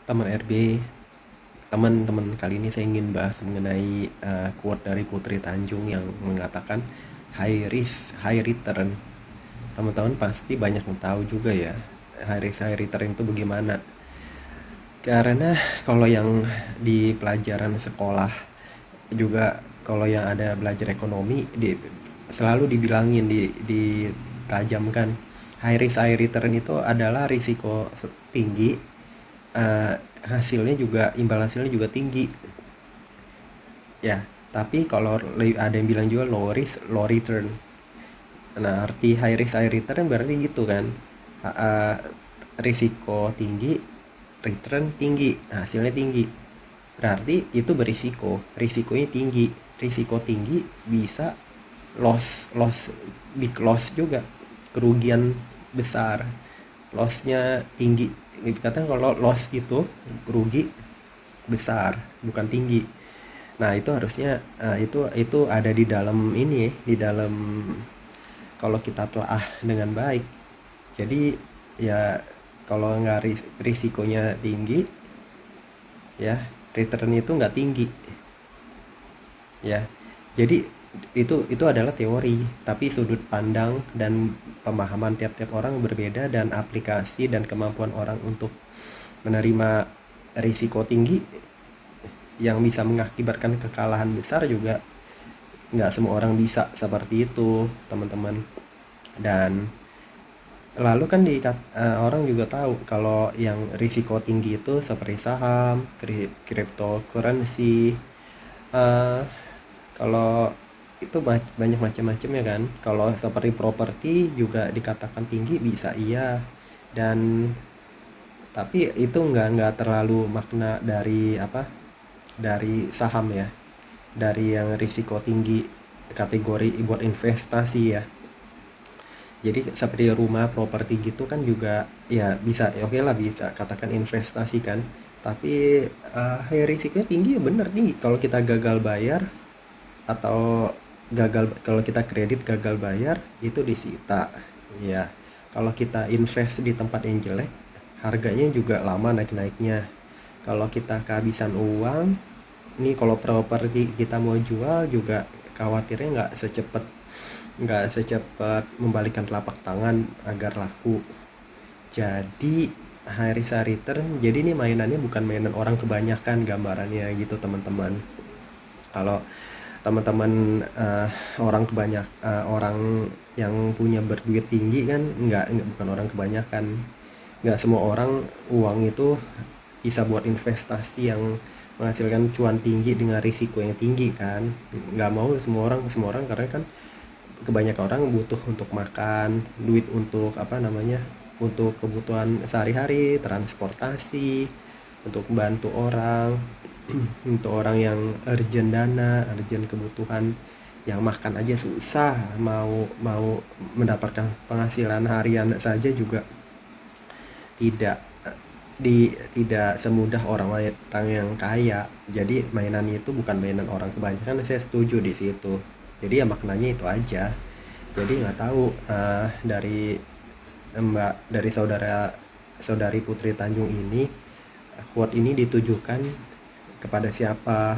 Teman RB, teman-teman, kali ini saya ingin bahas mengenai quote dari Putri Tanjung yang mengatakan high risk, high return. Teman-teman pasti banyak yang tahu juga ya, high risk, high return itu bagaimana. Karena kalau yang di pelajaran sekolah juga, kalau yang ada belajar ekonomi, selalu dibilangin, ditajamkan, high risk, high return itu adalah risiko tinggi, eh, hasilnya juga, imbal hasilnya juga tinggi ya. Tapi kalau ada yang bilang juga low risk low return. Nah, arti high risk high return berarti gitu kan. Risiko tinggi, return tinggi, hasilnya tinggi, berarti itu berisiko, risikonya tinggi. Risiko tinggi bisa loss, big loss juga, kerugian besar, lossnya tinggi. Dikatakan kalau loss itu rugi besar, bukan tinggi. Nah, itu harusnya itu ada di dalam ini, di dalam, kalau kita telah dengan baik. Jadi ya, kalau nggak risikonya tinggi ya, return itu nggak tinggi ya. Jadi itu adalah teori, tapi sudut pandang dan pemahaman tiap-tiap orang berbeda, dan aplikasi dan kemampuan orang untuk menerima risiko tinggi yang bisa mengakibatkan kekalahan besar juga nggak semua orang bisa seperti itu, teman-teman. Dan lalu kan orang juga tahu kalau yang risiko tinggi itu seperti saham, cryptocurrency, eh, kalau itu banyak macam-macam ya kan. Kalau seperti properti juga dikatakan tinggi, bisa iya. Dan tapi itu nggak terlalu makna dari apa, dari saham ya, dari yang risiko tinggi, kategori buat investasi ya. Jadi seperti rumah, properti gitu kan juga ya, bisa ya, oke lah, bisa katakan investasi kan. Tapi risikonya tinggi ya, bener tinggi. Kalau kita gagal bayar, atau kalau kita kredit gagal bayar, itu disita ya. Kalau kita invest di tempat yang jelek, harganya juga lama naik-naiknya. Kalau kita kehabisan uang, ini kalau properti kita mau jual juga, khawatirnya nggak secepat membalikan telapak tangan agar laku. Jadi high risk high return, jadi ini mainannya bukan mainan orang kebanyakan, gambarannya gitu teman-teman. Kalau teman-teman, orang yang punya berduit tinggi kan, bukan orang kebanyakan. Nggak semua orang uang itu bisa buat investasi yang menghasilkan cuan tinggi dengan risiko yang tinggi kan. Nggak mau semua orang karena kan kebanyakan orang butuh untuk makan, duit untuk apa namanya, untuk kebutuhan sehari-hari, transportasi, untuk bantu orang, untuk orang yang urgent dana, urgent kebutuhan, yang makan aja susah, mau mendapatkan penghasilan harian saja juga tidak tidak semudah orang yang kaya. Jadi mainannya itu bukan mainan orang kebanyakan, saya setuju di situ. Jadi ya maknanya itu aja. Jadi nggak tahu, dari saudari Putri Tanjung ini, quote ini ditujukan kepada siapa.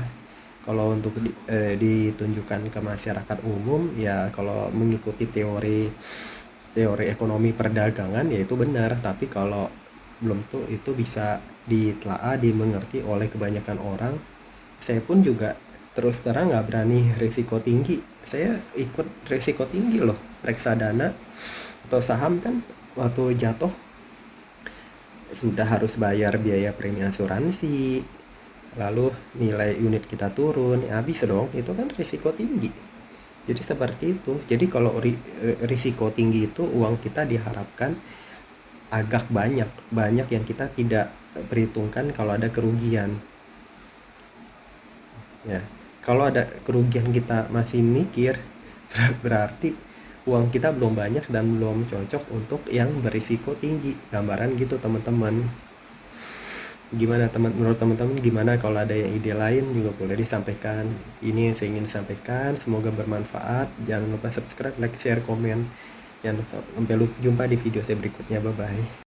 Kalau untuk ditunjukkan ke masyarakat umum ya, kalau mengikuti teori ekonomi perdagangan ya itu benar. Tapi kalau belum tuh, itu bisa ditelaah, dimengerti oleh kebanyakan orang. Saya pun juga terus terang nggak berani risiko tinggi. Saya ikut risiko tinggi loh, reksadana atau saham kan, waktu jatuh sudah harus bayar biaya premi asuransi, lalu nilai unit kita turun, ya habis dong, itu kan risiko tinggi. Jadi seperti itu. Jadi kalau risiko tinggi itu, uang kita diharapkan agak banyak yang kita tidak perhitungkan kalau ada kerugian ya. Kalau ada kerugian kita masih mikir, berarti uang kita belum banyak dan belum cocok untuk yang berisiko tinggi, gambaran gitu teman-teman. Gimana menurut teman-teman, gimana? Kalau ada yang ide lain juga boleh disampaikan. Ini yang saya ingin sampaikan, semoga bermanfaat. Jangan lupa subscribe, like, share, komen. Jangan sampai lupa. Jumpa di video saya berikutnya, bye bye.